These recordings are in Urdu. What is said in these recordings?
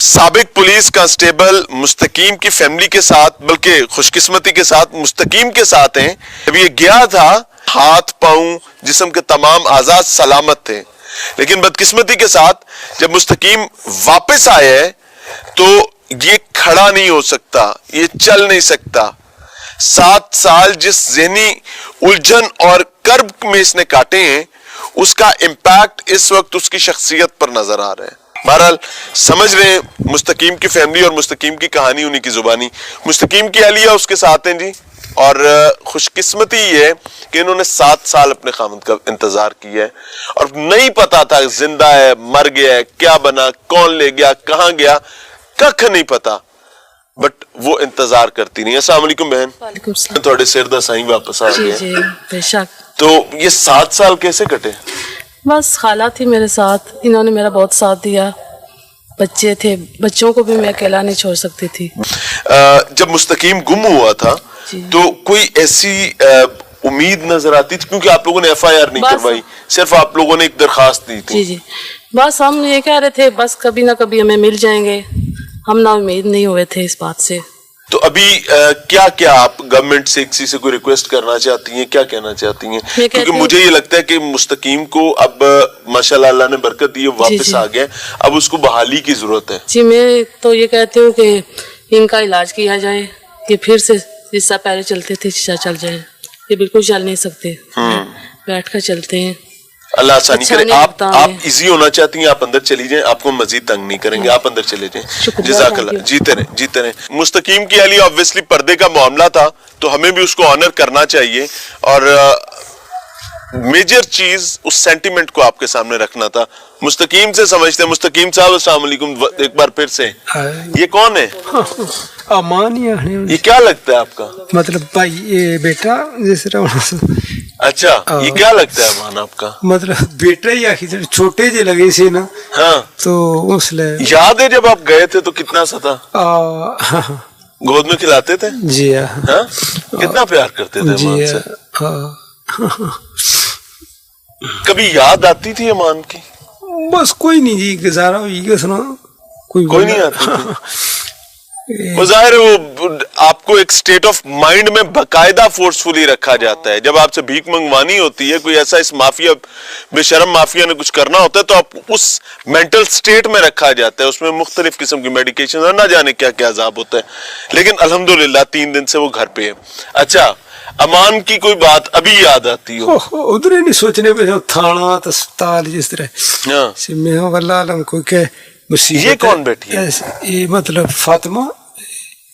سابق پولیس کانسٹیبل مستقیم کی فیملی کے ساتھ، بلکہ خوش قسمتی کے ساتھ مستقیم کے ساتھ ہیں. جب یہ گیا تھا ہاتھ پاؤں جسم کے تمام اعضاء سلامت تھے، لیکن بدقسمتی کے ساتھ جب مستقیم واپس آیا ہے تو یہ کھڑا نہیں ہو سکتا، یہ چل نہیں سکتا. 7 سال جس ذہنی الجھن اور کرب میں اس نے کاٹے ہیں، اس کا امپیکٹ اس وقت اس کی شخصیت پر نظر آ رہا ہے. بہرحال سمجھ رہے ہیں مستقیم کی فیملی اور مستقیم کی کہانی انہی کی زبانی. مستقیم کی اہلیہ اس کے ساتھ ہیں جی، اور خوش قسمتی یہ ہے کہ انہوں نے 7 سال اپنے خامند کا انتظار کیا ہے، اور نہیں پتا تھا زندہ ہے مر گیا ہے، کیا بنا، کون لے گیا، کہاں گیا، ککھ نہیں پتا، بٹ وہ انتظار کرتی نہیں. السلام علیکم بہن. وعلیکم السلام. تھوڑے سردہ سائیں واپس آ گئے. جی بے شک. تو یہ 7 سال کیسے کٹے؟ بس خالہ تھی میرے ساتھ، انہوں نے میرا بہت ساتھ دیا. بچے تھے، بچوں کو بھی میں اکیلا نہیں چھوڑ سکتی تھی. جب مستقیم گم ہوا تھا تو کوئی ایسی امید نظر آتی تھی؟ کیونکہ آپ لوگوں نے FIR نہیں کروائی، صرف آپ لوگوں نے ایک درخواست دی تھی. جی بس ہم یہ کہہ رہے تھے بس کبھی نہ کبھی ہمیں مل جائیں گے. ہم نا امید نہیں ہوئے تھے اس بات سے. تو ابھی کیا آپ گورنمنٹ سے کسی سے کوئی ریکویسٹ کرنا چاہتی ہیں، کیا کہنا چاہتی ہیں؟ کیونکہ مجھے یہ لگتا ہے کہ مستقیم کو اب ماشاءاللہ اللہ نے برکت دی، واپس آ گئے، اب اس کو بحالی کی ضرورت ہے. جی میں تو یہ کہتی ہوں کہ ان کا علاج کیا جائے، یہ پھر سے جس سے پہلے چلتے تھے چل جائے. یہ بالکل چل نہیں سکتے، بیٹھ کر چلتے ہیں. اللہ آسانی کرے. آپ ایزی ہونا چاہتی ہیں، آپ اندر چلی جائیں، آپ کو مزید تنگ نہیں کریں گے، آپ اندر چلے جائیں. جزاک اللہ. جیتے رہیں. مستقیم کی اہلیہ obviously پردے کا معاملہ تھا تو ہمیں بھی اس کو آنر کرنا چاہیے، اور میجر چیز اس سینٹیمنٹ کو آپ کے سامنے رکھنا تھا. مستقیم سے سمجھتے ہیں. مستقیم صاحب السلام علیکم ایک بار پھر سے. یہ کون ہے؟ امان ہی آنے. یہ کیا لگتا ہے آپ کا؟ مطلب بھائی یہ بیٹا جس طرح. اچھا یہ کیا لگتا ہے امان آپ کا؟ مطلب بیٹا ہی آخی چھوٹے جے لگے سے نا. ہاں تو اس لئے یاد ہے جب آپ گئے تھے تو کتنا سا تھا؟ گود میں کھلاتے تھے؟ جی ہاں. کتنا پیار کرتے تھے امان سے؟ کبھی یاد آتی تھی امان کی؟ بس کوئی نہیں جی، گزارا ہوئی گا سنا کوئی نہیں آتی تھی. بظاہر وہ آپ کو ایک سٹیٹ آف مائنڈ میں باقاعدہ فورسفلی رکھا جاتا ہے. جب آپ سے بھیک منگوانی ہوتی ہے، کوئی ایسا اس مافیا بے شرم مافیا نے کچھ کرنا ہوتا ہے تو آپ اس مینٹل سٹیٹ میں رکھا جاتا ہے. اس میں مختلف قسم کی میڈیکیشن اور نہ جانے کیا کیا عذاب ہوتا ہے. لیکن الحمدللہ 3 دن سے وہ گھر پہ ہے. اچھا امان کی کوئی بات ابھی یاد آتی ہو؟ ادھر نہیں سوچنے پہ تھانہ اسپتال جس طرح میں واللہ عالم کوئی کہ یہ کون بیٹھی ہے؟ یہ مطلب فاطمہ.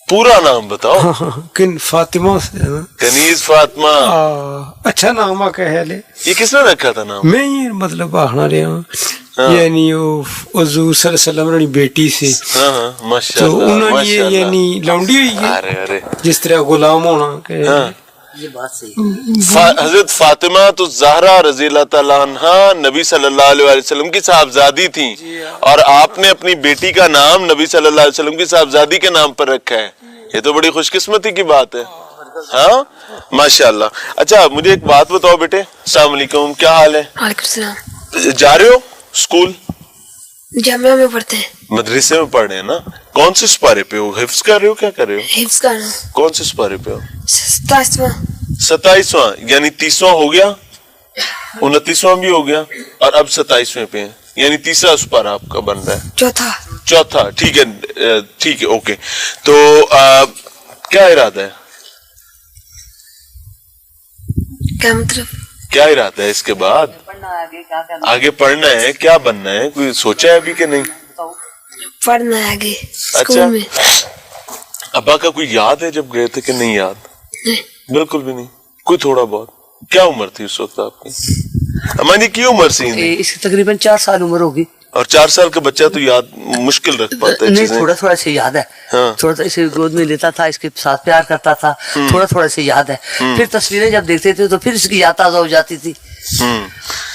پورا نام بتاؤ. کن فاطمہ کنیز فاطمہ. اچھا نام آ کہ لے. یہ کس نے رکھا تھا نام؟ میں یہ مطلب آہنا رہا یعنی حضور صلی اللہ علیہ وسلم بیٹی سے تو انہوں نے یعنی لونڈی ہوئی ہے جس طرح غلام ہونا. حضرت فاطمہ تو زہرا رضی اللہ تعالیٰ عنہ نبی صلی اللہ علیہ وسلم کی صاحبزادی تھیں، اور آپ نے اپنی بیٹی کا نام نبی صلی اللہ علیہ وسلم کی صاحبزادی کے نام پر رکھا ہے. یہ تو بڑی خوش قسمتی کی بات ہے. ہاں ماشاءاللہ. اچھا مجھے ایک بات بتاؤ بیٹے. السلام علیکم، کیا حال ہے؟ وعلیکم السلام. جا رہے ہو اسکول؟ جامعہ میں پڑھتے ہیں. مدرسے میں پڑھ رہے ہیں نا. کون سے سپارے پہ ہو؟ حفظ کر رہے ہو؟ کیا کر رہے ہو؟ حفظ کر رہا ہوں. کون سے سپارے پہ ہو؟ 27واں. یعنی 30واں ہو گیا، 29واں بھی ہو گیا، اور اب 27ویں پہ ہیں، یعنی تیسرا سپارہ آپ کا بن رہا ہے. چوتھا. ٹھیک ہے اوکے. تو کیا ارادہ ہے؟ کیا مطلب کیا ارادہ ہے اس کے بعد؟ آگے پڑھنا ہے، کیا بننا ہے؟ کوئی سوچا ہے ابھی کہ نہیں؟ پڑھنا ہے آگے اچھا. ابا کا کوئی یاد ہے جب گئے تھے کہ نہیں یاد؟ بالکل بھی نہیں. کوئی تھوڑا بہت؟ کیا عمر تھی اس وقت آپ کی؟ امانی کی عمر سی؟ اس کی تقریباً 4 سال عمر ہوگی. اور 4 سال کا بچہ تو یاد مشکل رکھ پاتا ہے. نہیں تھوڑا سے یاد ہے. تھوڑا سا اسے گود میں لیتا تھا، اس کے ساتھ پیار کرتا تھا، تھوڑا سے یاد ہے. پھر تصویریں جب دیکھتے تھے تو پھر اس کی یاد تازہ ہو جاتی تھی.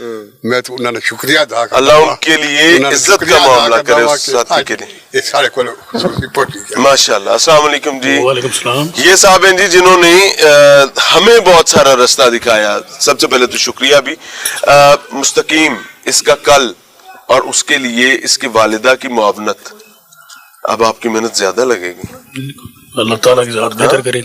میں تو انہوں نے شکریہ ادا کرتا اللہ ان کے لیے عزت کا معاملہ کرے اس ساتھی کے لیے. یہ سارے کو خصوصی پہنچی گیا. ماشاءاللہ. السلام علیکم جی. وعلیکم السلام. یہ صاحب ہیں جی جنہوں نے ہمیں بہت سارا رستہ دکھایا. سب سے پہلے تو شکریہ بھی. مستقیم اس کا کل اور اس کے لیے اس کی والدہ کی معاونت, اب آپ کی محنت زیادہ لگے گی. اللہ تعالیٰ کی ذات بہتر کرے.